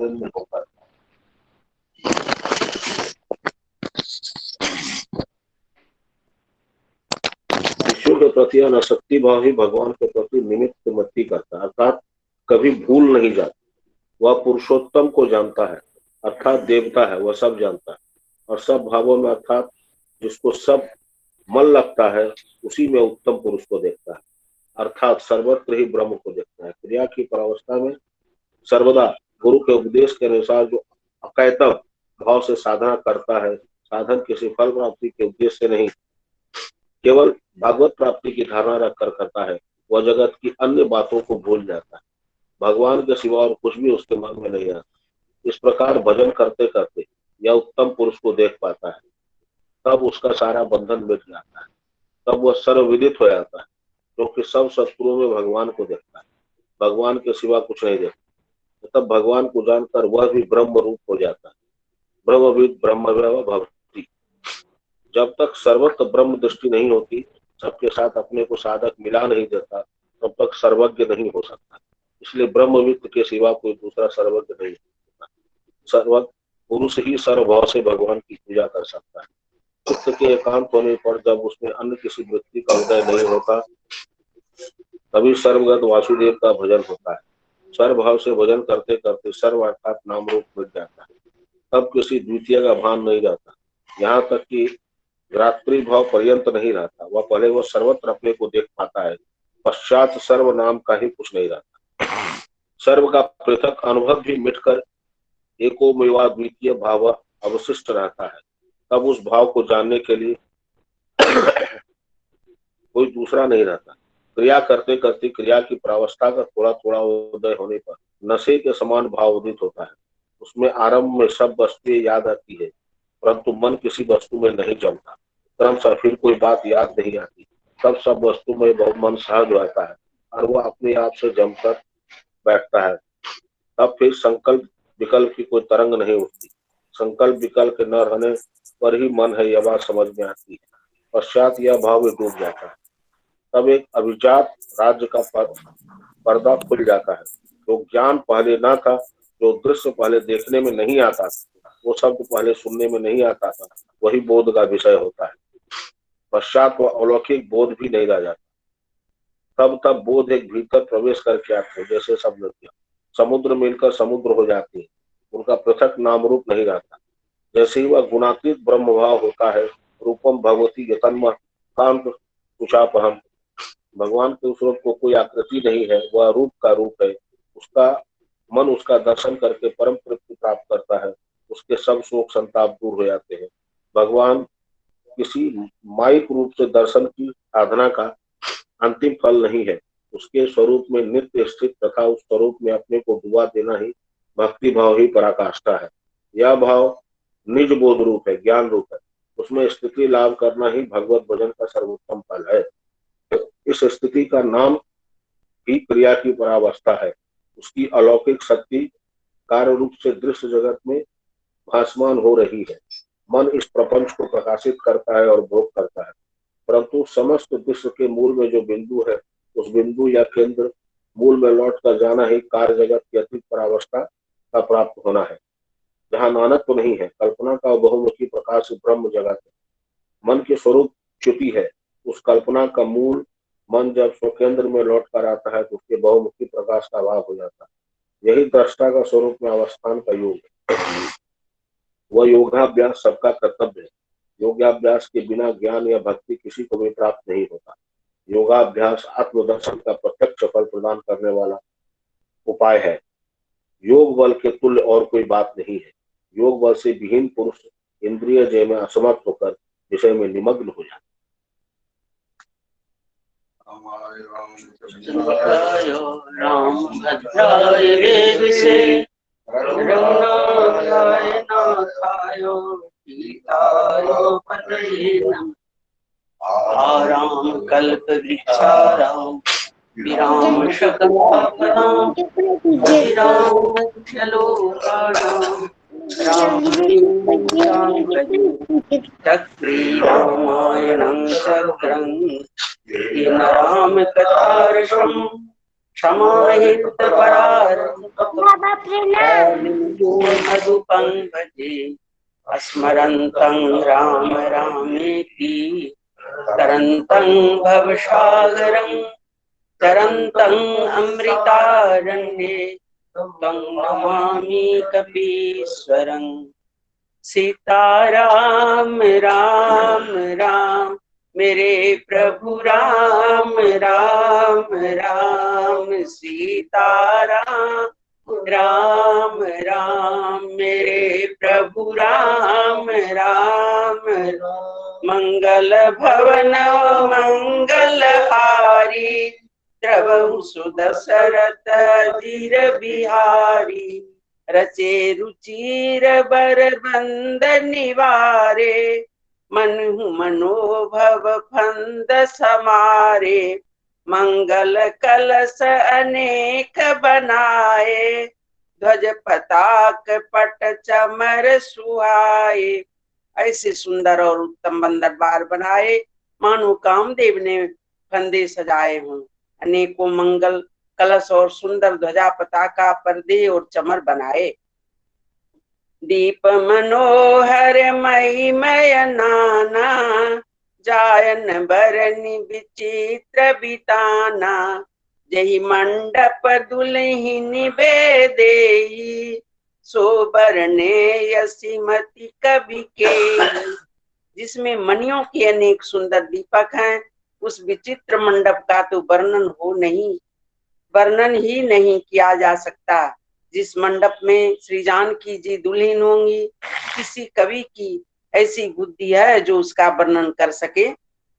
केंद्र होकर। शिष्यों के प्रति अनासक्ति भाव ही भगवान के प्रति निमित्त मति करता है, अर्थात कभी भूल नहीं जाता। वह पुरुषोत्तम को जानता है, अर्थात देवता है, वह सब जानता है और सब भावों में, अर्थात जिसको सब मन लगता है उसी में उत्तम पुरुष को देखता है, अर्थात सर्वत्र ही ब्रह्म को देखता है। क्रिया की परावस्था में सर्वदा गुरु के उपदेश के अनुसार जो अकैतव भाव से साधना करता है, साधन किसी फल प्राप्ति के उद्देश्य से नहीं, केवल भागवत प्राप्ति की धारणा रखकर करता है, वह जगत की अन्य बातों को भूल जाता है। भगवान के सिवा और कुछ भी उसके मन में नहीं आता। इस प्रकार भजन करते करते यह उत्तम पुरुष को देख पाता है, तब उसका सारा बंधन मिट जाता है, तब वह सर्वविदित हो जाता है, क्योंकि सब शत्रुओं में भगवान को देखता है, भगवान के सिवा कुछ नहीं देखता। तब भगवान को जानकर वह भी ब्रह्म रूप हो जाता है। ब्रह्मविद ब्रह्मभव भवति। जब तक सर्वत्र ब्रह्म दृष्टि नहीं होती, सबके साथ अपने को साधक मिला नहीं देता, तब तक सर्वज्ञ नहीं हो सकता। इसलिए ब्रह्मविद के सिवा कोई दूसरा सर्वज्ञ नहीं होता। सर्वज्ञ पुरुष ही सर्वभाव से भगवान की पूजा कर सकता है। चित्त के एकांत होने पर जब उसमें अन्य किसी व्यक्ति का उदय नहीं होता, तभी सर्वगत वासुदेव का भजन होता है। सर्वभाव से भजन करते करते सर्व अर्थात नाम रूप मिट जाता है, तब किसी द्वितीय का भान नहीं रहता। यहाँ तक कि रात्रि भाव पर्यंत नहीं रहता, वह पहले वह सर्वत्र अपने को देख पाता है, पश्चात सर्व नाम का ही कुछ नहीं रहता। सर्व का पृथक अनुभव भी मिटकर एको मेवा द्वितीय भाव अवशिष्ट रहता है। तब उस भाव को जानने के लिए कोई दूसरा नहीं रहता। क्रिया करते करते क्रिया की प्रावस्था का थोड़ा थोड़ा उदय होने पर नशे के समान भाव उदित होता है। उसमें आरंभ में सब वस्तुएं याद आती है, परंतु मन किसी वस्तु में नहीं जमता। क्रमशः फिर कोई बात याद नहीं आती, तब सब वस्तु में बहुत मन सहज रहता है और वह अपने आप से जमकर बैठता है। तब फिर संकल्प विकल्प की कोई तरंग नहीं उठती। संकल्प विकल्प के न रहने पर ही मन है, यह बात समझ में आती है। पश्चात यह भाव में डूब जाता है। तब एक अभिजात राज्य का पर्दा खुल जाता है। जो ज्ञान पहले न था, जो दृश्य पहले देखने में नहीं आता, वो शब्द पहले सुनने में नहीं आता था, वही बोध का विषय होता है। पश्चात वह अलौकिक बोध भी नहीं रह जाता। तब बोध एक भीतर प्रवेश करके आते हैं, जैसे सब नदियां समुद्र मिलकर समुद्र हो जाती है, उनका पृथक नाम रूप नहीं रहता। जैसे ही वह गुणातीत ब्रह्म भाव होता है, रूपम भगवती यतन्म कांत कुशापहम। भगवान के उस रूप को कोई आकृति नहीं है, वह रूप का रूप है। उसका मन उसका दर्शन करके परम तृप्ति प्राप्त करता है, उसके सब शोक संताप दूर हो जाते हैं। भगवान किसी माइक रूप से दर्शन की साधना का अंतिम फल नहीं है। उसके स्वरूप में नित्य स्थित तथा उस स्वरूप में अपने को डुबा देना ही भक्ति भाव ही पराकाष्ठा है। यह भाव निज बोध रूप है, ज्ञान रूप है। उसमें स्थिति लाभ करना ही भगवत भजन का सर्वोत्तम फल है। इस स्थिति का नाम ही क्रिया की परावस्था है। उसकी अलौकिक शक्ति कार्य रूप से दृश्य जगत में भासमान हो रही है। मन इस प्रपंच को प्रकाशित करता है और भोग करता है, परंतु समस्त दृश्य के मूल में जो बिंदु है, उस बिंदु या केंद्र मूल में लौट कर जाना ही कार्य जगत की अतीत परावस्था का प्राप्त होना है, जहाँ नानक तो नहीं है। कल्पना का बहुमुखी प्रकाश ब्रह्म जगत है। मन के स्वरूप च्युति है। उस कल्पना का मूल मन जब स्वकेंद्र में लौट कर आता है, तो उसके बहुमुखी प्रकाश का अभाव हो जाता है। यही दृष्टा का स्वरूप में अवस्थान का योग है। वह योगाभ्यास सबका कर्तव्य है। योगाभ्यास के बिना ज्ञान या भक्ति किसी को भी प्राप्त नहीं होता। योगाभ्यास आत्मदर्शन का प्रत्यक्ष फल प्रदान करने वाला उपाय है। योग बल के तुल्य और कोई बात नहीं है। योग बल से विहीन पुरुष इंद्रिय जय में असमर्थ होकर विषय में निमग्न हो जाता राम भद्राय वेद से रघुनाथाय नाथायो सीतायो पतये नमः। आराम कल्प वृक्षाराम विराम शकलापराम विराम लोकानां राम चक्री रामायणं चक्रं राम कथार्षम् क्षमाहित मधुपं भजे स्मरन्तं राम रामेति तरन्तं भवसागरं तरन्तं अमृतारण्ये तं नमामि कपीश्वरं। सीताराम राम राम मेरे प्रभु राम राम राम सीताराम राम राम मेरे प्रभु राम राम मंगल भवन मंगलहारी द्रवहु सुदशरथ धीर बिहारी रचे रुचिर बर बंद निवारे मनहु मनोभव फंद समारे मंगल कलश अनेक बनाए ध्वज पताक पट चमर सुहाए। ऐसे सुंदर और उत्तम बंदरबार बनाए मानो कामदेव ने फंदे सजाए हों। अनेकों मंगल कलश और सुंदर ध्वजा पताका पर्दे और चमर बनाए। दीप मनोहर मई नाना जायन बरनि विचित्र बिताना जही मंडप दुल्हिनी बेदेई सोबरने यसीमती कवि के। जिसमें मणियों के अनेक सुंदर दीपक हैं उस विचित्र मंडप का तो वर्णन ही नहीं किया जा सकता। जिस मंडप में श्री जानकी जी दुल्हन होंगी किसी कवि की ऐसी बुद्धि है जो उसका वर्णन कर सके।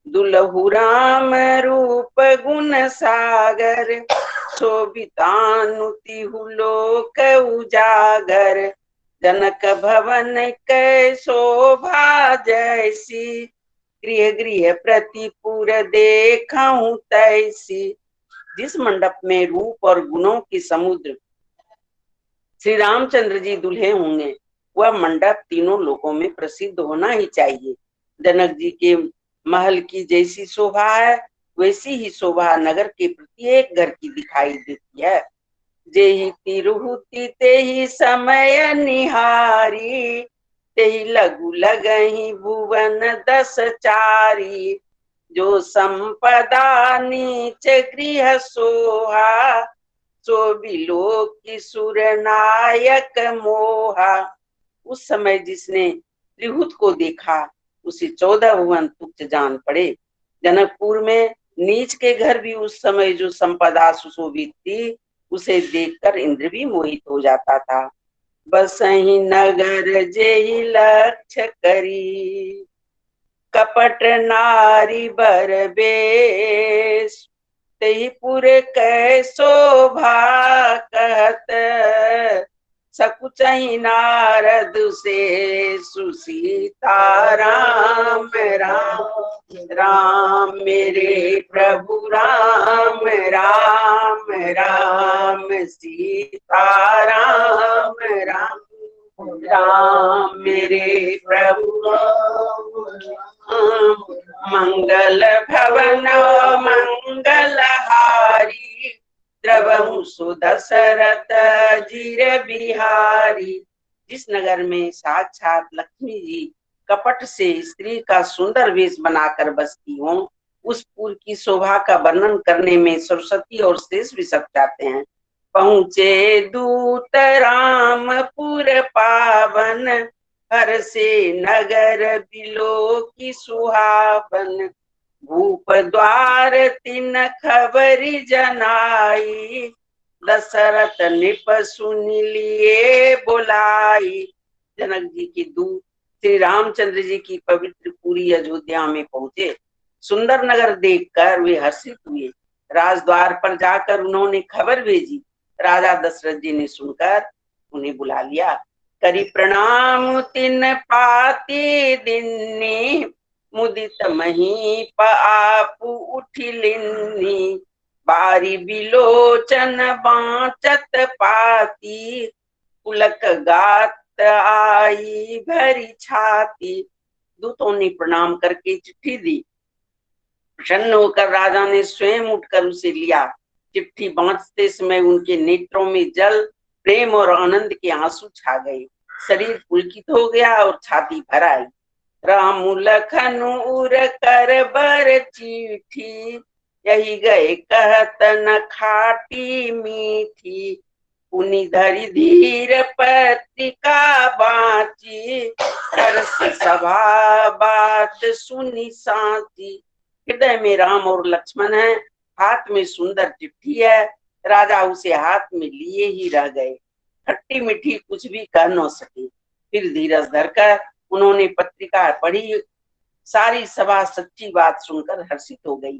दुल्हु राम रूप गुण सागर शोभितानुति लोक उजागर जनक भवन कै शोभा जैसी गृह गृह प्रतिपुर देखूं तैसी। जिस मंडप में रूप और गुणों की समुद्र श्री रामचंद्र जी दुल्हे होंगे वह मंडप तीनों लोकों में प्रसिद्ध होना ही चाहिए। जनक जी के महल की जैसी शोभा है वैसी ही शोभा नगर के प्रत्येक घर की दिखाई देती है। जेहि तिरुहुति तेहि समय निहारी तेहि लघु लगहि भुवन दस चारी जो संपदा नीच गृह सोहा सो बिलो की सुर नायक मोहा। उस समय जिसने त्रिहुत को देखा उसे 14 भुवन तुच्छ जान पड़े। जनकपुर में नीच के घर भी उस समय जो संपदा सुशोभित थी उसे देखकर इंद्र भी मोहित हो जाता था। बसहि नगर जेहि लक्ष्य करी कपट नारी बर बेश तेहि पुर कै शोभा कहत सकुचहि नारद से सुसीता राम राम राम मेरे प्रभु राम राम राम सीता राम राम राम मेरे प्रभु मंगल भवन मंगलहारी द्रवहु सुदशरथ धीर बिहारी। जिस नगर में साक्षात लक्ष्मी जी कपट से स्त्री का सुंदर वेश बनाकर बसती हों उस पुर की शोभा का वर्णन करने में सरस्वती और शेष भी सब चाहते हैं। पहुँचे दूत रामपुर पावन हर से नगर बिलो की सुहावन भूप द्वार तिन खबरी जनाई दशरथ निप सुन लिए बुलाई। जनक जी की दूत श्री रामचंद्र जी की पवित्र पूरी अयोध्या में पहुंचे। सुंदर नगर देखकर वे हर्षित हुए। राजद्वार पर जाकर उन्होंने खबर भेजी। राजा दशरथ जी ने सुनकर उन्हें बुला लिया। करी प्रणाम तिन पाती दिन्नी मुदित महीप आपु उठिलिन्नी बारी बिलोचन बाँचत पाती पुलक गात आई भरी छाती। दूतों ने प्रणाम करके चिट्ठी दी। प्रसन्न होकर राजा ने स्वयं उठकर उसे लिया। चिट्ठी बांटते समय उनके नेत्रों में जल, प्रेम और आनंद के आंसू छा गए। शरीर पुलकित हो गया और छाती भर आई। राम लखन उर कर बर चिट्ठी, यही गए कहत न खाटी मीठी। पुनि धरि धीर पत्रिका बाची, हर्ष सभा बात सुनी साची। हृदय में राम और लक्ष्मण है, हाथ में सुंदर चिट्ठी है। राजा उसे हाथ में लिए ही रह गए, खट्टी मीठी कुछ भी कह न सके। फिर धीरज धरकर उन्होंने पत्रिका पढ़ी। सारी सभा सच्ची बात सुनकर हर्षित हो गई।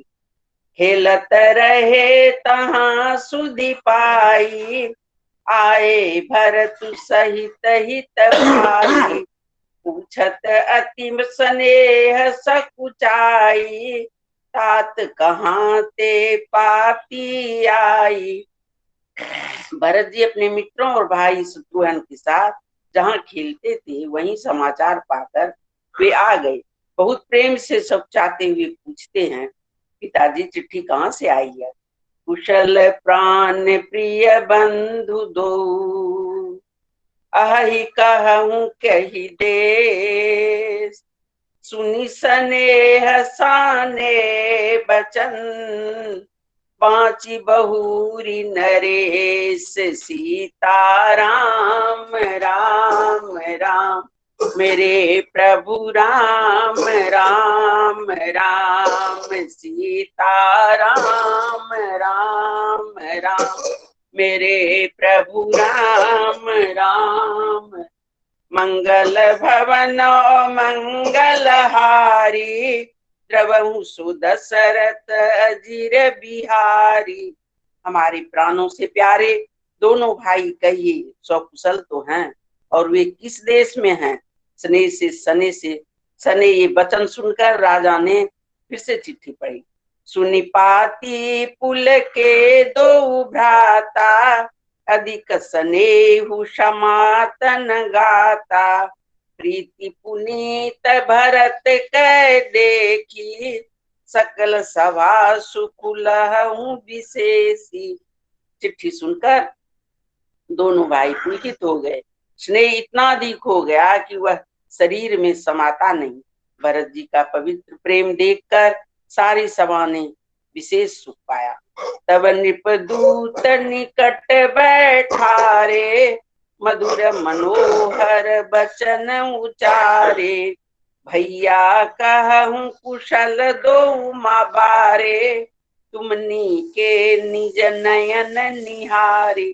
खेलत रहे तहां सुधि पाई, आए भरत सहित हित भाई। पूछत अति स्नेह सकुचाई, तात कहाँ ते पाती आई। भरत जी अपने मित्रों और भाई शत्रुघ्न के साथ जहाँ खेलते थे वहीं समाचार पाकर वे आ गए। बहुत प्रेम से सब चाहते हुए पूछते हैं, पिताजी चिट्ठी कहाँ से आई है? कुशल प्राण प्रिय बंधु दो, अहि कहूँ कही देश। सुनी स्नेह साने बचन, पांची बहुरी नरेश। सीता राम राम राम, मेरे प्रभु राम राम राम। सीता राम राम राम, मेरे प्रभु राम राम। मंगल भवन मंगल हारी, द्रवहु सुदशरथ अजीर बिहारी। हमारे प्राणों से प्यारे दोनों भाई कहिए सकुशल तो हैं, और वे किस देश में हैं? स्नेह से सने ये वचन सुनकर राजा ने फिर से चिट्ठी पढ़ी। सुनी पाती पुल के दो भ्राता, अधिक स्नेहु समातन गाता। प्रीति पुनीत भरत कै देखी, सकल सभा सुकुल हूँ विशेषी। चिट्ठी सुनकर दोनों भाई पुलकित हो गए। स्नेह इतना अधिक हो गया कि वह शरीर में समाता नहीं। भरत जी का पवित्र प्रेम देखकर सारी सभा ने विशेष सुख पाया। तब नृपदूत निकट बैठारे, मधुर मनोहर बचन उचारे। भैया कहूँ कुशल दो माँ बारे, तुमनी के निज नयन निहारे।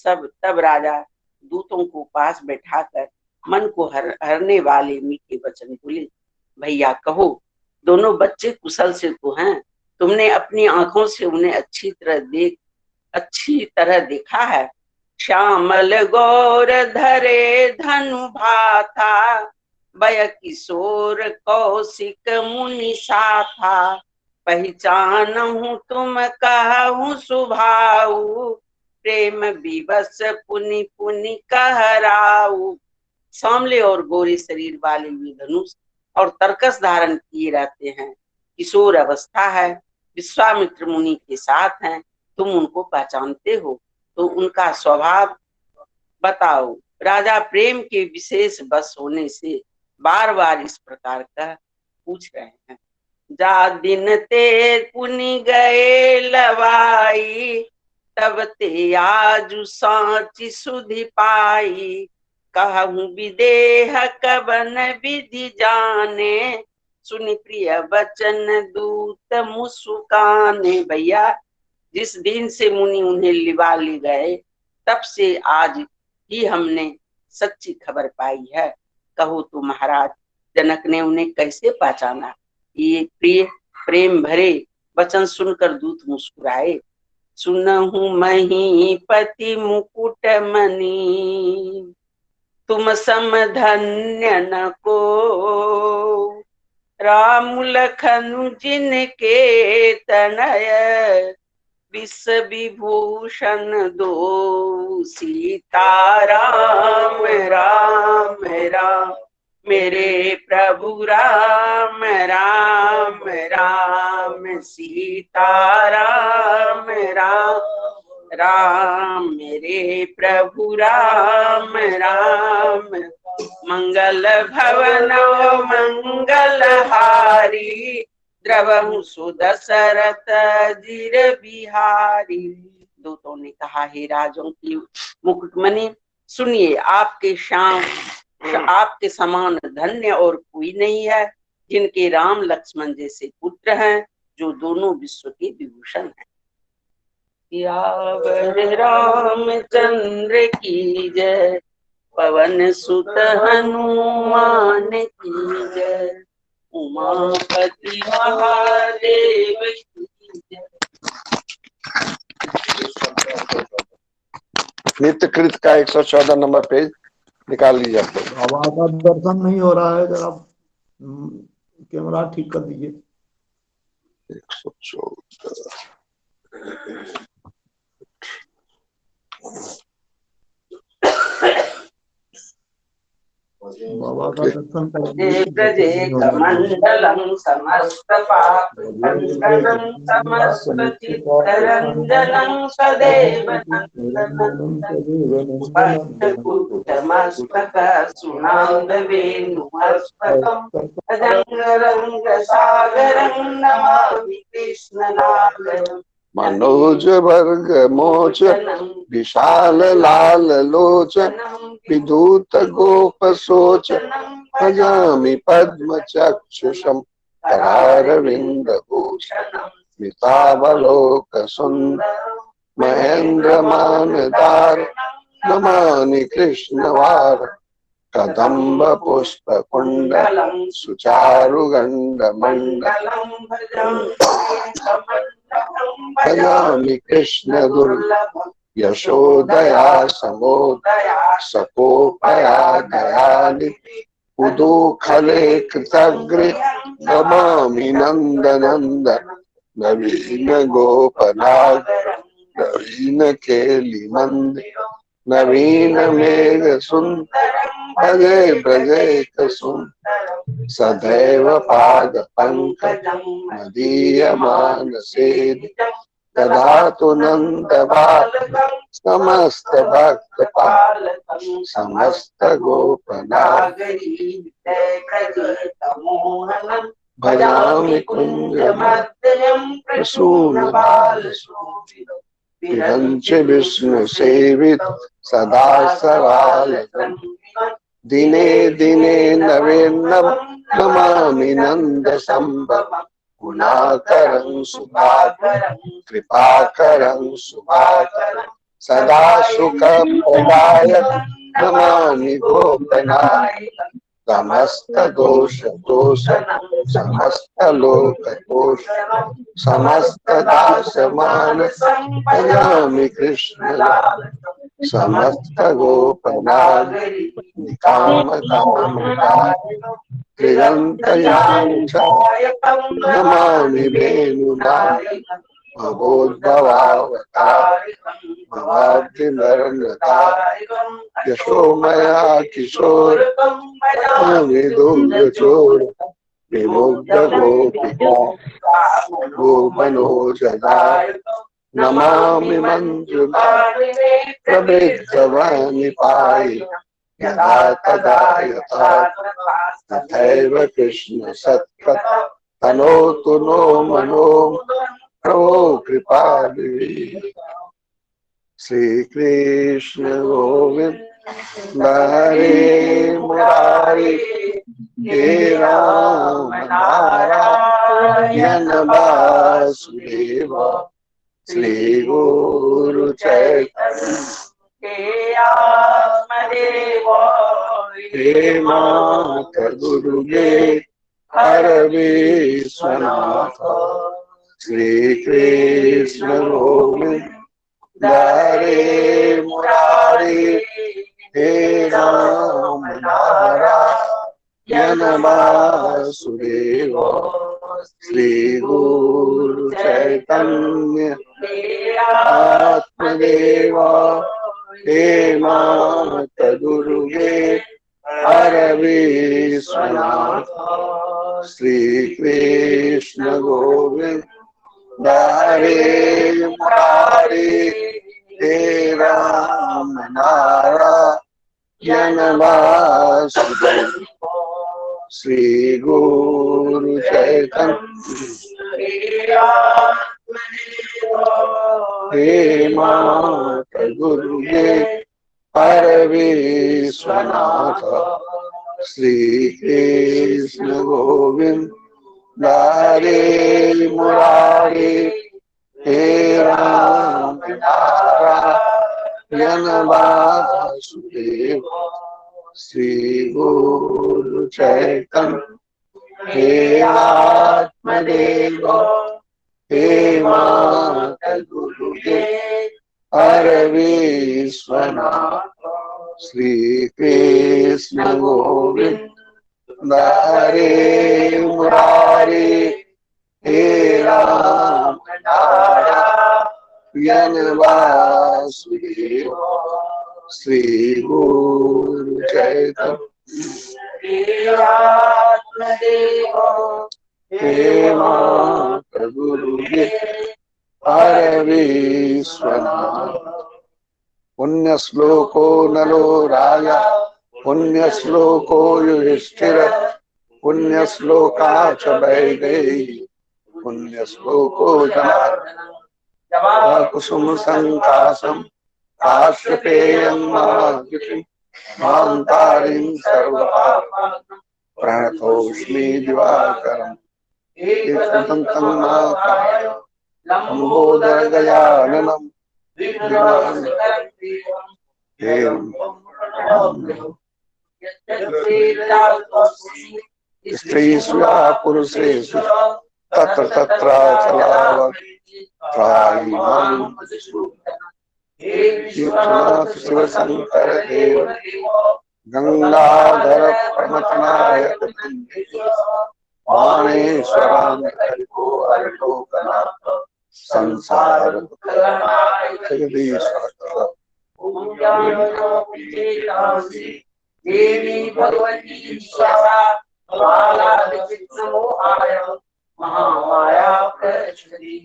सब तब राजा दूतों को पास बैठाकर मन को हरने वाले मीठे वचन बोले। भैया कहो, दोनों बच्चे कुशल से तो हैं, तुमने अपनी आंखों से उन्हें अच्छी तरह देखा है। श्यामल गौर धरे धनु भाथा, बय किशोर कौशिक मुनि साथा। पहचान हूँ तुम कहूँ सुभाऊ, प्रेम विवश पुनि पुनि कहराऊ। सांवले और गोरे शरीर वाले वे धनुष और तरकस धारण किए रहते हैं। किशोर अवस्था है, विश्वामित्र मुनि के साथ हैं। तुम उनको पहचानते हो तो उनका स्वभाव बताओ। राजा प्रेम के विशेष बस होने से बार बार इस प्रकार का पूछ रहे हैं। जा दिन ते पुनि गए लवाई, तब ते आजु सांची सुधि पाई। कहूँ विदेह कवन विधि जाने, सुनि प्रिय वचन दूत मुस्काने। भैया जिस दिन से मुनि उन्हें लिवा ले गए, तब से आज ही हमने सच्ची खबर पाई है। कहो तो महाराज, जनक ने उन्हें कैसे पहचाना? ये प्रिय प्रेम भरे वचन सुनकर दूत मुस्कुराए। सुनहु महीपति मुकुट मणि, तुम सम धन्य न को। राम लखन जिनके तनय, विष विभूषण दो। सीता राम राम राम, मेरे प्रभु राम राम राम सीता राम राम राम मेरे प्रभु राम राम मंगल भवन मंगलहारी द्रवहु सुदशरथ जिर बिहारी। दूतों ने कहा, हे राजों की मुकुटमणि, सुनिए, आपके समान धन्य और कोई नहीं है, जिनके राम लक्ष्मण जैसे पुत्र हैं, जो दोनों विश्व के विभूषण हैं। सियावर रामचंद्र की जय, पवन सुत हनुमान की जय, उमापति महादेव की जय। नित्य कृत का 114 नंबर पेज निकाल लीजिए। बाबा का दर्शन नहीं हो रहा है, जरा कैमरा ठीक कर दीजिए। 114 बाबा का दर्शन कर मंडलम समस्त पापंडलम समस्त चित्तरंजनम सदैव नंदनंदनमस्तक सुनांद वेणुमस्तकम रंग सागरं नमामि कृष्णनाथं। मनोज वर्ग मोचन विशाल लाल लोचन विधूत गोप सोचन भजामि पद्म चक्षुषम करारविंद भूषणं स्मितावलोक सुंदर महेंद्र मानदार नमामि कृष्णवार कदम्ब पुष्प कुंडलं सुचारुगंड मंडलं भजामि कृष्ण दुर्लभं यशोदया समोदया सकोपया दयानिधि उदुखले कृतग्रे नमामि नंदनंदन नवीन गोपनाग नवीन केली मंदिर नवीन मेघ सुंदर भजे भजे सुंदर सदैव पाद पंकजं मदीयमान सेवितं ददातु नंद बालकं समस्त भक्त पालकं समस्त गोपनागरी मोहनं भजामि कुंज मध्यं प्रसून बाल शोभितं विरंच विष्णु सेवित सदा सवालकं दिने दिने नवीनम नमामि नंद संभवं गुणाकरं शुभाकरं कृपाकरं शुभाकरं सदा सुख प्रदायकं नमामि गोपनायकं समस्त दोष दोषनं समस्त लोक दोषनं समस्त दास मानसं भजामि कृष्ण लालनं समस्त गोपनागरी निकाम कामदायकं त्रिगंतयाञ्छायकं नमामि वेणुनायकं भवोद्भवावतारिकं भवाब्धिनर्मदायकं यशोमया किशोरकं भजामि दुर्गचोरकं विमुग्ध गोपिका गोमनोजदायकं नमामि मंजुलानिने प्रवृद्धवानि पायिनं यदा तदा यथा तथैव कृष्ण सत्कृत तनोतु नो मनो प्रभो कृपालुः। श्री कृष्ण गोविंद हरे मुरारी हे राम नारायण वासुदेव श्री गुरु चैतन्य हे आत्मदेव हे माता गुरुगे हर विश्वनाथ श्री कृष्ण गोविंद हरे मुरारी हे राम नारायण वासुदेव श्री गुरु चैतन्य आत्मदेव हे माता दुर्गे हर विश्वनाथ विश्वनाथ श्री कृष्ण गोविंद हरे मुरारी हे राम नारायण वासुदेव श्री गुरु चैतन्य हे मात गुरुदेव हर विश्वनाथ श्री कृष्ण गोविंद हरे मुरारी हे राम नारायण वासुदेव श्री गुरु चैतन्य हे आत्मदेव हे मात गुरुदेव हर विश्वनाथ श्री कृष्ण गोविंद हरे मुरारी हे राम नारायण वासुदेव श्री गुरु चैतन्य हे मात गुरुदेव हर विश्वनाथ पुण्य श्लोको नलो राजा पुण्य श्लोको युधिष्ठिर पुण्य श्लोका च वैदेही पुण्य श्लोको जनार्दन कुसुम संकाशम काश्यपेयं मान्तारिं सर्वपापानां प्रणतोऽस्मि दिवाकरम् एकदन्तं महाकाय लंबोदर गजाननम् स्त्रीषु पुरुषेषु तत्र तत्र चलावत् शिव शंकर देव गंगाधर प्रमथनायक माणेश्वराम संसार देवी भगवती महामाया प्रचुरी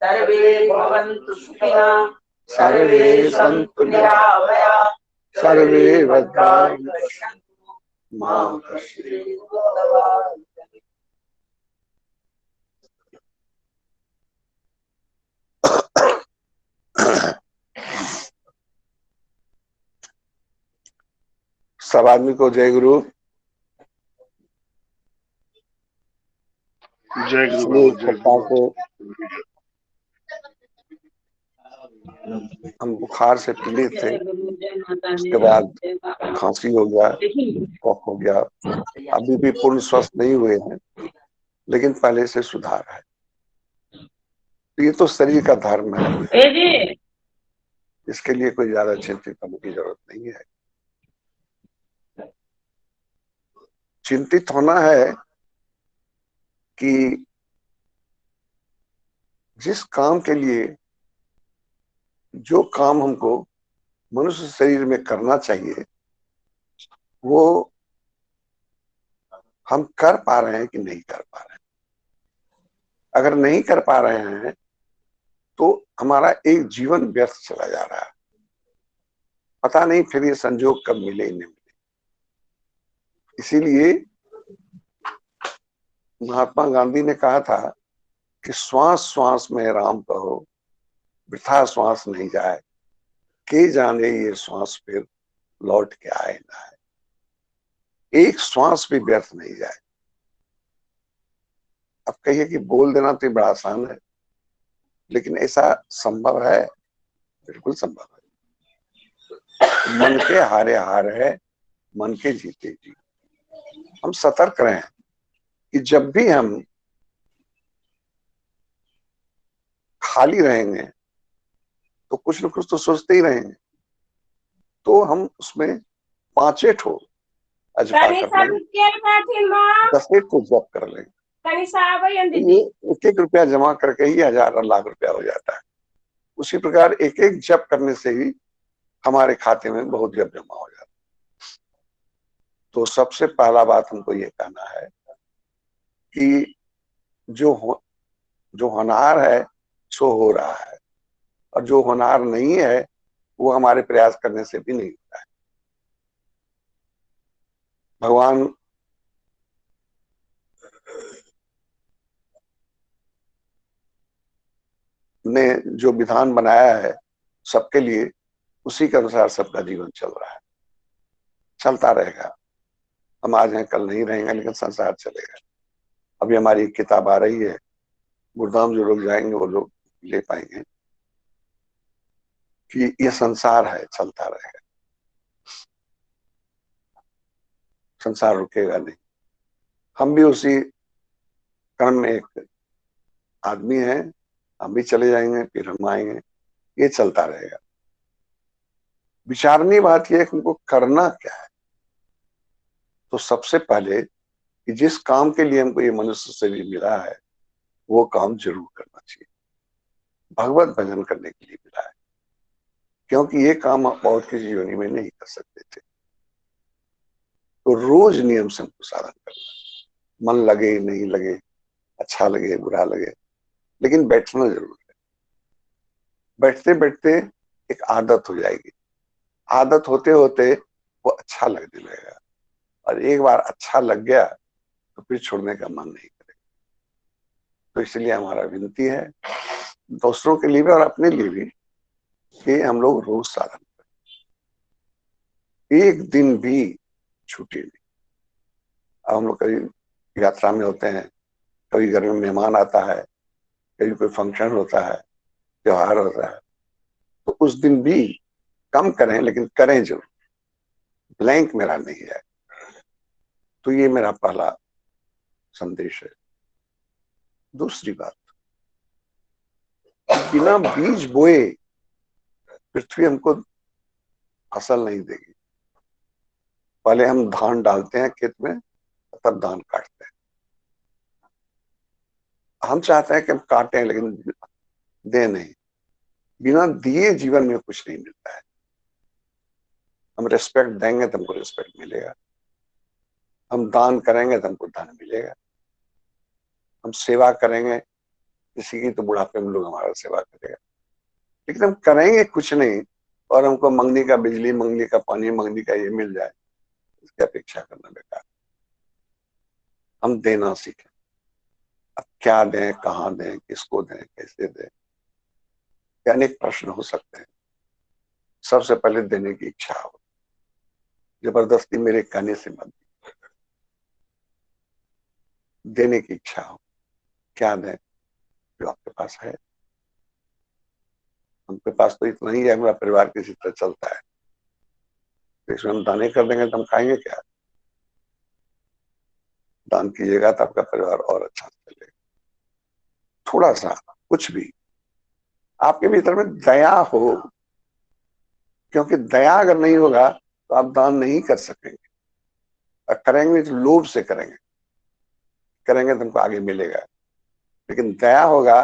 सर्वे भवन्तु सुखिनः सर्वे सन्तु निरामया सर्वे भद्राणि पश्यन्तु मा कश्चित् सब आदमी को जय गुरु। जय गुरु। को हम बुखार से पीड़ित थे, उसके बाद खांसी हो गया, कफ हो गया, अभी भी पूर्ण स्वस्थ नहीं हुए हैं, लेकिन पहले से सुधार है। ये तो शरीर का धर्म है, इसके लिए कोई ज्यादा चिंतित होने की जरूरत नहीं है। चिंतित होना है कि जिस काम के लिए जो काम हमको मनुष्य शरीर में करना चाहिए वो हम कर पा रहे हैं कि नहीं कर पा रहे हैं। अगर नहीं कर पा रहे हैं तो हमारा एक जीवन व्यर्थ चला जा रहा है। पता नहीं फिर ये संजोग कब मिले नहीं मिले। इसीलिए महात्मा गांधी ने कहा था कि श्वास श्वास में राम कहो, वृथा श्वास नहीं जाए, के जाने ये श्वास फिर लौट के आए ना आए। एक श्वास भी व्यर्थ नहीं जाए। अब कहिए कि बोल देना तो बड़ा आसान है, लेकिन ऐसा संभव है? बिल्कुल संभव है। मन के हारे हार है, मन के जीते जी। हम सतर्क रहें कि जब भी हम खाली रहेंगे तो कुछ न कुछ तो सोचते ही रहेंगे, तो हम उसमें 5 ठो अजपा कर लेंगे, 10 को जप कर लेंगे। ये 1-1 रुपया जमा करके ही 1000 और लाख रुपया हो जाता है। उसी प्रकार एक एक जप करने से ही हमारे खाते में बहुत जप जमा हो जाता है। तो सबसे पहला बात हमको ये कहना है कि जो होनहार है सो हो रहा है, और जो होनहार नहीं है वो हमारे प्रयास करने से भी नहीं होता है। भगवान ने जो विधान बनाया है सबके लिए, उसी के अनुसार सबका जीवन चल रहा है, चलता रहेगा। हम आज हैं कल नहीं रहेंगे, लेकिन संसार चलेगा। अभी हमारी एक किताब आ रही है, गुरुधाम जो लोग जाएंगे वो लोग ले पाएंगे, कि ये संसार है, चलता रहेगा, संसार रुकेगा नहीं। हम भी उसी क्रम में एक आदमी हैं, हम भी चले जाएंगे, फिर हम आएंगे, ये चलता रहेगा। विचारनी बात यह है कि हमको करना क्या है। तो सबसे पहले कि जिस काम के लिए हमको ये मनुष्य शरीर मिला है वो काम जरूर करना चाहिए। भगवत भजन करने के लिए मिला है, क्योंकि ये काम आप और किसी योनि में नहीं कर सकते थे। तो रोज नियम से हमको साधन करना, मन लगे नहीं लगे, अच्छा लगे बुरा लगे, लेकिन बैठना जरूर है। बैठते बैठते एक आदत हो जाएगी, आदत होते होते वो अच्छा लगने लगेगा, और एक बार अच्छा लग गया तो फिर छोड़ने का मन नहीं करेगा। तो इसलिए हमारा विनती है दूसरों के लिए भी और अपने लिए भी कि हम लोग रोज साधन करें, एक दिन भी छुट्टी नहीं। अब हम लोग कभी यात्रा में होते हैं, कभी घर में मेहमान आता है, कभी कोई फंक्शन होता है, त्योहार होता है, तो उस दिन भी कम करें, लेकिन करें जरूर, ब्लैंक मेरा नहीं है। तो ये मेरा पहला संदेश है। दूसरी बात, बिना बीज बोए पृथ्वी हमको फसल नहीं देगी। पहले हम धान डालते हैं खेत में, तब धान काटते हैं। हम चाहते हैं कि हम काटें, लेकिन दे नहीं। बिना दिए जीवन में कुछ नहीं मिलता है। हम रिस्पेक्ट देंगे तो हमको रिस्पेक्ट मिलेगा, हम दान करेंगे तो हमको दान मिलेगा, हम सेवा करेंगे किसी की तो बुढ़ापे में लोग हमारा सेवा करेगा। लेकिन हम करेंगे कुछ नहीं और हमको मंगनी का बिजली, मंगनी का पानी, मंगनी का ये मिल जाए, इसकी अपेक्षा करना बेकार। हम देना सीखें। अब क्या दें, कहाँ दें, किसको दें, कैसे दें, अनेक प्रश्न हो सकते हैं। सबसे पहले देने की इच्छा हो, जबरदस्ती मेरे कहने से मत। देने की इच्छा हो, क्या दें जो आपके पास है। हमके पास तो इतना ही है, हमारा परिवार किसी तरह चलता है, तो इसमें हम दाने कर देंगे तो हम खाएंगे क्या। दान कीजिएगा तो आपका परिवार और अच्छा चलेगा। थोड़ा सा कुछ भी आपके भीतर में दया हो, क्योंकि दया अगर नहीं होगा तो आप दान नहीं कर सकेंगे, और करेंगे तो लोभ से करेंगे, करेंगे तो हमको आगे मिलेगा। लेकिन दया होगा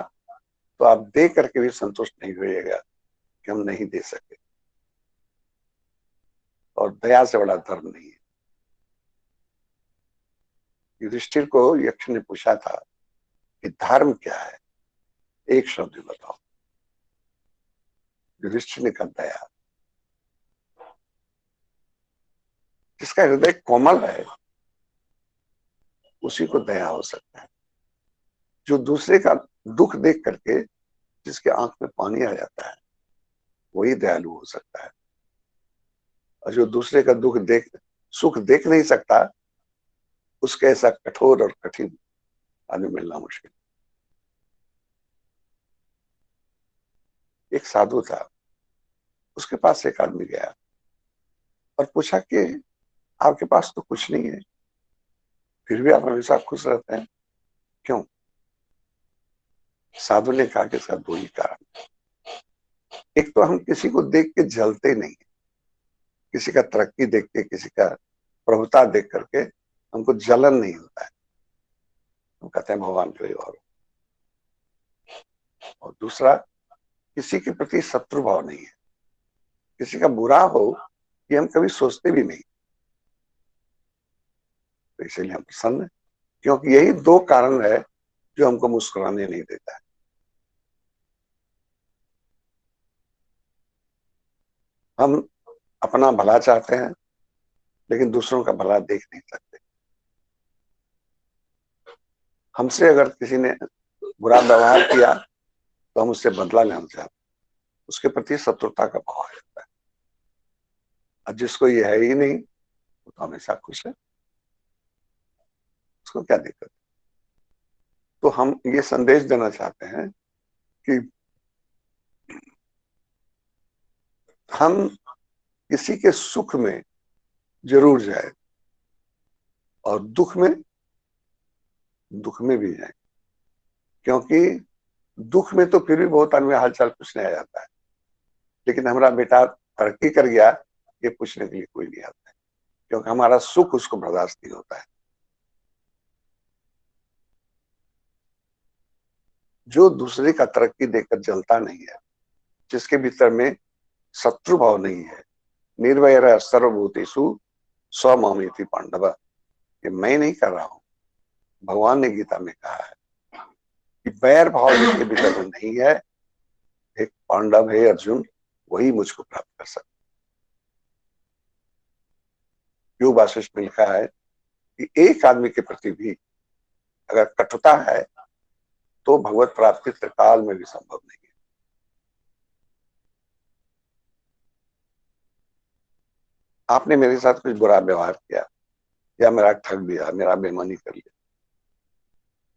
तो आप दे करके भी संतुष्ट नहीं होइएगा कि हम नहीं दे सके, और दया से बड़ा धर्म नहीं है। युधिष्ठिर को यक्ष ने पूछा था कि धर्म क्या है, एक शब्द बताओ। युधिष्ठिर ने कहा दया। जिसका हृदय कोमल है उसी को दया हो सकता है। जो दूसरे का दुख देख करके जिसके आंख में पानी आ जाता है वही दयालु हो सकता है, और जो दूसरे का सुख देख नहीं सकता उसके ऐसा कठोर और कठिन आदमी मिलना मुश्किल। एक साधु था, उसके पास एक आदमी गया और पूछा कि आपके पास तो कुछ नहीं है, फिर भी आप हमेशा खुश रहते हैं, क्यों? साधु ने कहा कि इसका दो ही कारण। एक तो हम किसी को देख के जलते नहीं, किसी का तरक्की देख के, किसी का प्रभुता देख करके हमको जलन नहीं होता है। हम कहते हैं भगवान कोई और दूसरा, किसी के प्रति शत्रु भाव नहीं है। किसी का बुरा हो ये हम कभी सोचते भी नहीं। तो इसीलिए हम प्रसन्न हैं, क्योंकि यही दो कारण है जो हमको मुस्कुराने नहीं देता है। हम अपना भला चाहते हैं लेकिन दूसरों का भला देख नहीं सकते। हमसे अगर किसी ने बुरा व्यवहार किया तो हम उससे बदला लेना चाहते, उसके प्रति शत्रुता का भाव आ जाता है। और जिसको ये है ही नहीं वो तो हमेशा खुश है, उसको क्या दिक्कत। तो हम ये संदेश देना चाहते हैं कि हम किसी के सुख में जरूर जाए और दुख में भी जाए, क्योंकि दुख में तो फिर भी बहुत आदमी हालचाल पूछने आ जाता है, लेकिन हमारा बेटा तरक्की कर गया ये पूछने के लिए कोई नहीं आता है, क्योंकि हमारा सुख उसको बर्दाश्त नहीं होता है। जो दूसरे का तरक्की देखकर जलता नहीं है, जिसके भीतर में शत्रु भाव नहीं है, निर्वैर सर्वभूतेषु स्वमामेति पांडव, ये मैं नहीं कर रहा हूं, भगवान ने गीता में कहा है कि वैर भाव जिसके भीतर में नहीं है, एक पांडव है अर्जुन, वही मुझको प्राप्त कर सकता। योग वासिष्ठ में लिखा है कि एक आदमी के प्रति भी अगर कटुता है तो भगवत प्राप्ति त्रिकाल में भी संभव नहीं है। आपने मेरे साथ कुछ बुरा व्यवहार किया या मेरा ठग दिया, मेरा बेईमानी कर लिया,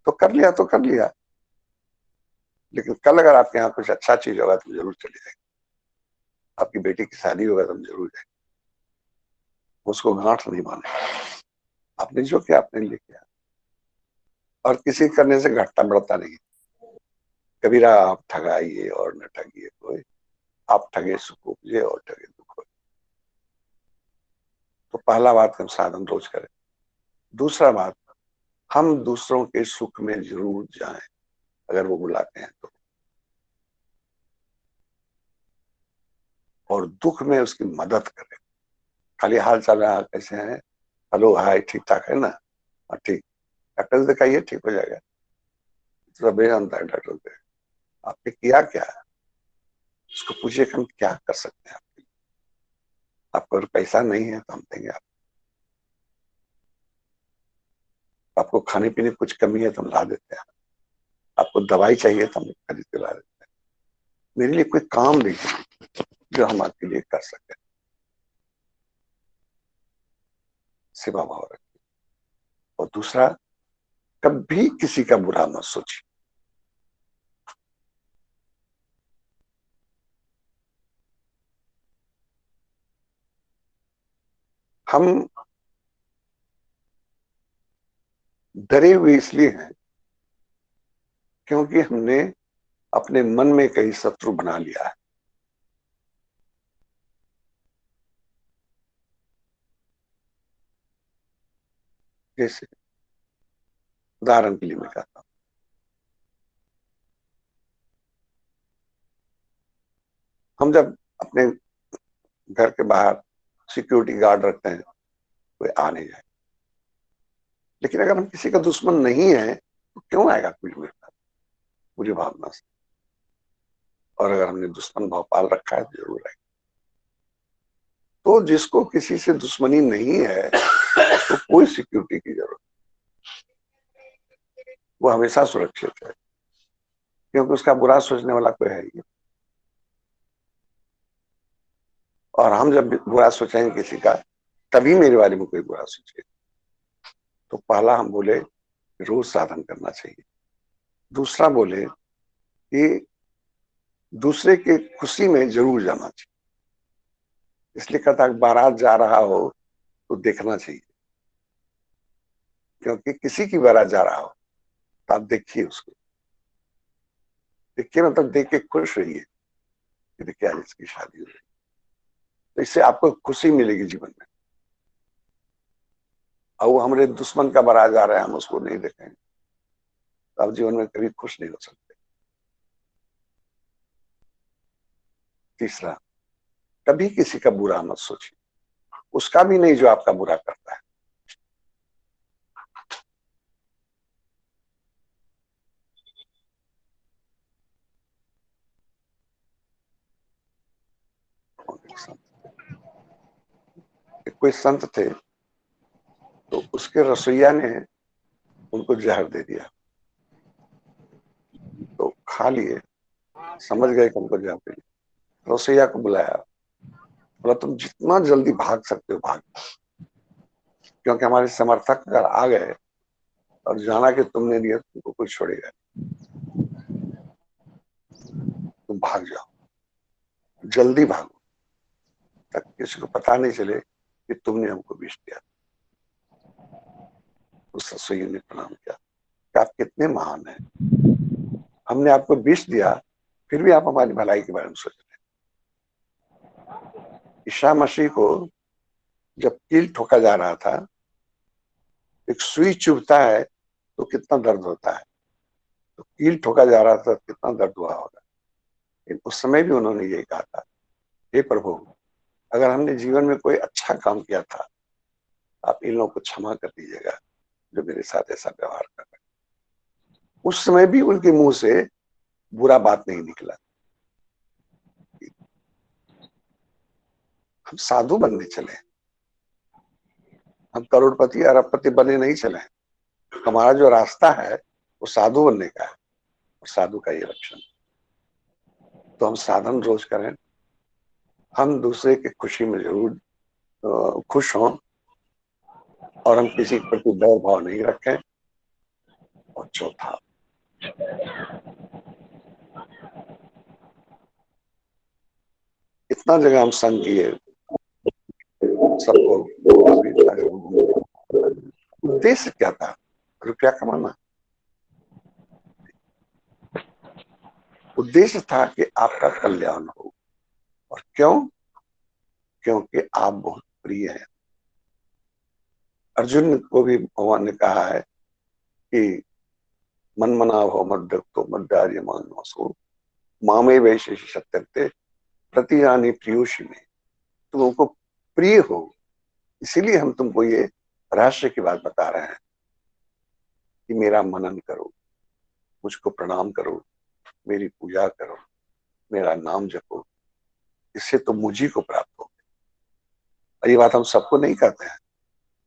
तो कर लिया तो कर लिया, लेकिन कल अगर आपके यहाँ कुछ अच्छा चीज होगा तो जरूर चले जाएंगे। आपकी बेटी की शादी होगा तो हम जरूर जाएंगे, उसको गांठ नहीं माने। आपने जो किया आपने लिए किया, और किसी करने से घटता बढ़ता नहीं। कबीरा आप ठगाइए और न ठगिए कोई, आप ठगे सुख उपजे और ठगे दुख हो। तो पहला बात हम साधन रोज करें। दूसरा बात, हम दूसरों के सुख में जरूर जाएं अगर वो बुलाते हैं तो, और दुख में उसकी मदद करें। खाली हाल चाल कैसे हैं, हेलो हाय ठीक ठाक है ना, हाँ ठीक, डॉक्टर से दिखाइए ठीक हो जाएगा, सब जानता है डॉक्टर से। आपने किया क्या, उसको पूछिए हम क्या कर सकते हैं आपके लिए। आपको अगर पैसा नहीं है तो हम देंगे आपको खाने पीने कुछ कमी है तो हम ला देते हैं, आपको दवाई चाहिए तो हम खरीद के ला देते हैं। मेरे लिए कोई काम दीजिए जो हम आपके लिए कर सके। सेवा भाव रखिए। और दूसरा, कभी किसी का बुरा मत सोचिए। हम डरे हुए इसलिए हैं क्योंकि हमने अपने मन में कई शत्रु बना लिया है। जैसे उदाहरण के लिए मैं कहता हूं, हम जब अपने घर के बाहर सिक्योरिटी गार्ड रखते हैं कोई आ नहीं जाए, लेकिन अगर हम किसी का दुश्मन नहीं है तो क्यों आएगा कोई मेरे पास, मुझे भावना से। और अगर हमने दुश्मन भाव पाल रखा है तो जरूर आएगा। तो जिसको किसी से दुश्मनी नहीं है तो कोई सिक्योरिटी की जरूरत, वो हमेशा सुरक्षित है, क्योंकि उसका बुरा सोचने वाला कोई है ही। और हम जब बुरा सोचेंगे किसी का, तभी मेरे बारे में कोई बुरा सोचे। तो पहला हम बोले रोज साधन करना चाहिए। दूसरा बोले कि दूसरे की खुशी में जरूर जाना चाहिए। इसलिए कहता बारात जा रहा हो तो देखना चाहिए, क्योंकि किसी की बारात जा रहा हो तो आप देखिए उसको, देखिए मतलब देख के खुश रहिए कि देखिए आज इसकी शादी हो रही, तो इससे आपको खुशी मिलेगी जीवन में। और वो हमारे दुश्मन का बारात जा रहा है, हम उसको नहीं देखेंगे तो आप जीवन में कभी खुश नहीं हो सकते। तीसरा, कभी किसी का बुरा मत सोचिए, उसका भी नहीं जो आपका बुरा करता है। कोई संत थे, तो उसके रसोईया ने उनको जहर दे दिया, तो खा लिए, समझ गए कि उनको जहर दे दिया। रसोईया को बुलाया, बोला तुम जितना जल्दी भाग सकते हो भाग, क्योंकि हमारे समर्थक अगर आ गए और जाना कि तुमने दिया तुमको कोई छोड़ेगा, तुम भाग जाओ, जल्दी भागो, तक किसी को पता नहीं चले कि तुमने हमको विष दिया। उस रसोई ने प्रणाम किया कि आप कितने महान हैं, हमने आपको विष दिया फिर भी आप हमारी भलाई के बारे में सोच रहे हैं। ईसा मसीह को जब कील ठोका जा रहा था, एक सुई चुभता है तो कितना दर्द होता है, तो कील ठोका जा रहा था कितना दर्द हुआ होगा। लेकिन उस समय भी उन्होंने यही कहा था, हे प्रभु, अगर हमने जीवन में कोई अच्छा काम किया था, आप इन लोगों को क्षमा कर दीजिएगा जो मेरे साथ ऐसा व्यवहार कर रहे हैं। उस समय भी उनके मुंह से बुरा बात नहीं निकला। हम साधु बनने चले, हम करोड़पति अरबपति बने नहीं चले। हमारा जो रास्ता है वो साधु बनने का है, और साधु का ये लक्षण। तो हम साधन रोज करें, हम दूसरे की खुशी में जरूर खुश हों, और हम किसी के प्रति बैर भाव नहीं रखें। और चौथा, इतना जगह हम संग किए, सबको उद्देश्य क्या था? रुपया कमाना। उद्देश्य था कि आपका कल्याण हो। और क्यों? क्योंकि आप बहुत प्रिय हैं। अर्जुन को भी भगवान ने कहा है कि मन मना हो मद्दो मद्दार्य मानसो मामे वैशे सत्यते प्रतिजानी प्रियोषि में। तुम उनको प्रिय हो, इसीलिए हम तुमको ये रहस्य की बात बता रहे हैं कि मेरा मनन करो, मुझको प्रणाम करो, मेरी पूजा करो, मेरा नाम जपो, इससे तो मुझी को प्राप्त हो। और ये बात हम सबको नहीं कहते हैं।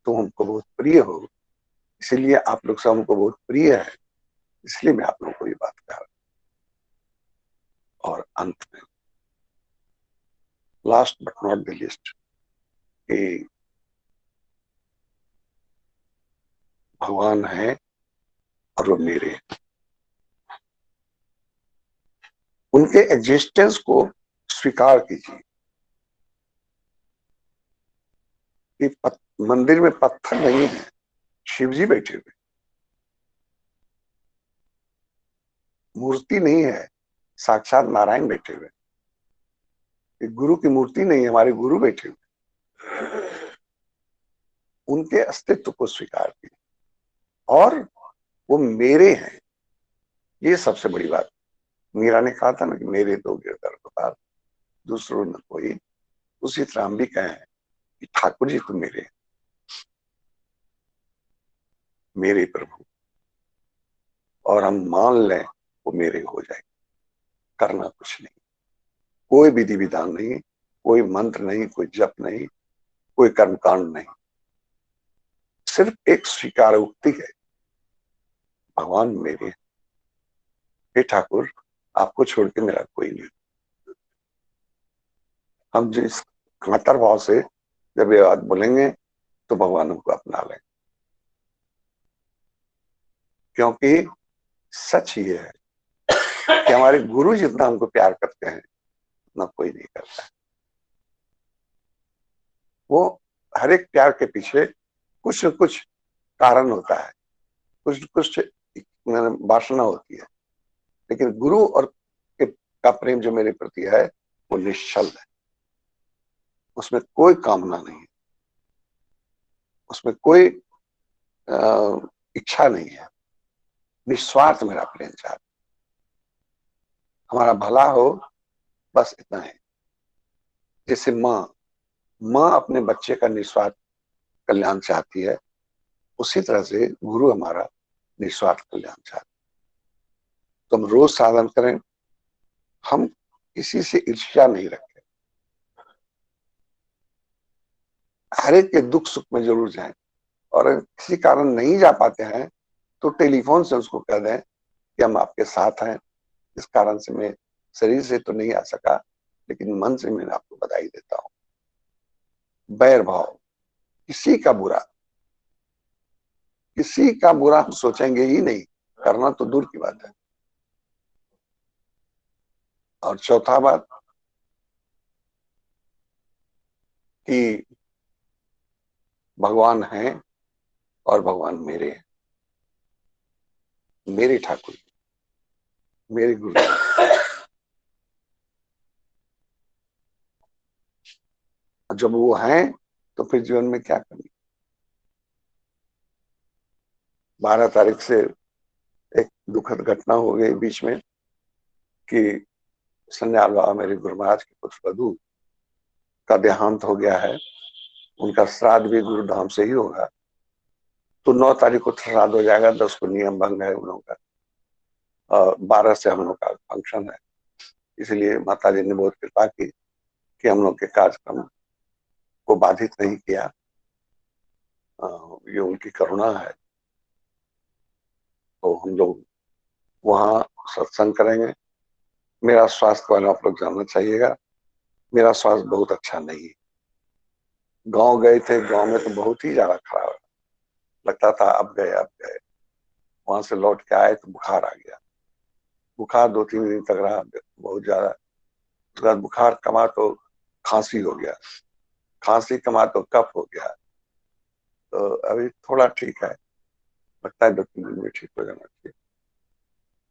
तुम हमको बहुत प्रिय हो, इसीलिए आप लोग सब हमको बहुत प्रिय है, इसलिए मैं आप लोगों को ये बात कह रहा हूं। और अंत में last but not the list, भगवान है और वो मेरे, उनके एग्जिस्टेंस को स्वीकार कीजिए। कि मंदिर में पत्थर नहीं है, शिव जी बैठे हुए, मूर्ति नहीं है, साक्षात नारायण बैठे हुए, गुरु की मूर्ति नहीं है, हमारे गुरु बैठे हुए। उनके अस्तित्व को स्वीकार कीजिए, और वो मेरे हैं, ये सबसे बड़ी बात। मीरा ने कहा था ना कि मेरे दो गिरधर अवतार, दूसरों न कोई। उसी तरह हम भी कहें कि ठाकुर जी तो मेरे, मेरे प्रभु, और हम मान लें वो मेरे हो जाए। करना कुछ नहीं, कोई विधि विधान नहीं, कोई मंत्र नहीं, कोई जप नहीं, कोई कर्मकांड नहीं, सिर्फ एक स्वीकार उक्ति है, भगवान मेरे। हे ठाकुर, आपको छोड़ के मेरा कोई नहीं। हम जिस कातर भाव से जब ये बात बोलेंगे तो भगवान हमको अपना लें, क्योंकि सच ये है कि हमारे गुरु जितना हमको प्यार करते हैं उतना कोई नहीं करता है। वो हर एक प्यार के पीछे कुछ न कुछ कारण होता है, कुछ न कुछ वासना होती है, लेकिन गुरु और का प्रेम जो मेरे प्रति है वो निश्चल है, उसमें कोई कामना नहीं है, उसमें कोई इच्छा नहीं है, निस्वार्थ मेरा प्रेम चाहता, हमारा भला हो, बस इतना है। जैसे माँ अपने बच्चे का निस्वार्थ कल्याण चाहती है, उसी तरह से गुरु हमारा निस्वार्थ कल्याण चाहता है। तो हम रोज साधन करें, हम किसी से ईर्ष्या नहीं रखें, हर एक के दुख सुख में जरूर जाएं, और अगर किसी कारण नहीं जा पाते हैं तो टेलीफोन से उसको कह दें कि हम आपके साथ हैं, इस कारण से मैं शरीर से तो नहीं आ सका, लेकिन मन से मैं आपको बधाई देता हूं। बैर भाव, किसी का बुरा हम सोचेंगे ही नहीं, करना तो दूर की बात है। और चौथा बात कि भगवान हैं और भगवान मेरे हैं, मेरे ठाकुर, मेरे गुरु। जब वो हैं तो फिर जीवन में क्या कमी। 12 तारीख से एक दुखद घटना हो गई बीच में कि सन्याल बाबा मेरे गुरु महाराज के कुछ वधू का देहांत हो गया है। उनका श्राद्ध भी गुरुधाम से ही होगा, तो 9 तारीख को श्राद्ध हो जाएगा, 10 को नियम भंग है उन लोगों का, 12 से हम लोग का फंक्शन है। इसलिए माता जी ने बहुत कृपा की कि हम लोग के कार्यक्रम को बाधित नहीं किया। ये उनकी करुणा है। तो हम लोग वहाँ सत्संग करेंगे। मेरा स्वास्थ्य वाला आप लोग जानना चाहिएगा, मेरा स्वास्थ्य बहुत अच्छा नहीं है। गांव गए थे, गांव में तो बहुत ही ज्यादा खराब लगता था, अब गए। वहां से लौट के आए तो बुखार आ गया। बुखार 2-3 दिन तक रहा, बहुत ज्यादा। उसके बाद बुखार कमा तो खांसी हो गया, खांसी कमा तो कफ हो गया। तो अभी थोड़ा ठीक है, लगता है 2-3 दिन में ठीक हो जाना चाहिए।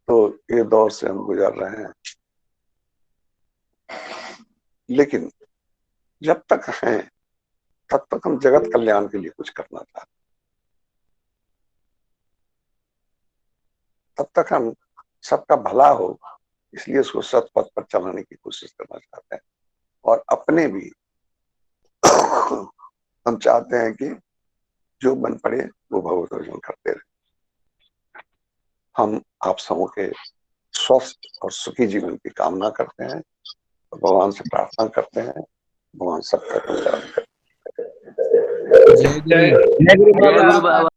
तो ये दौर से हम गुजर रहे हैं। लेकिन जब तक हैं तब तक हम जगत कल्याण के लिए कुछ करना चाहते, तब तक हम सबका भला हो, इसलिए उसको सत पथ पर चलाने की कोशिश करना चाहते हैं। और अपने भी हम चाहते हैं कि जो बन पड़े वो भगवत अर्जन करते रहे। हम आप सबों के स्वस्थ और सुखी जीवन की कामना करते हैं और भगवान से प्रार्थना करते हैं, भगवान सबका कल्याण करे। जय गुरु बाबा।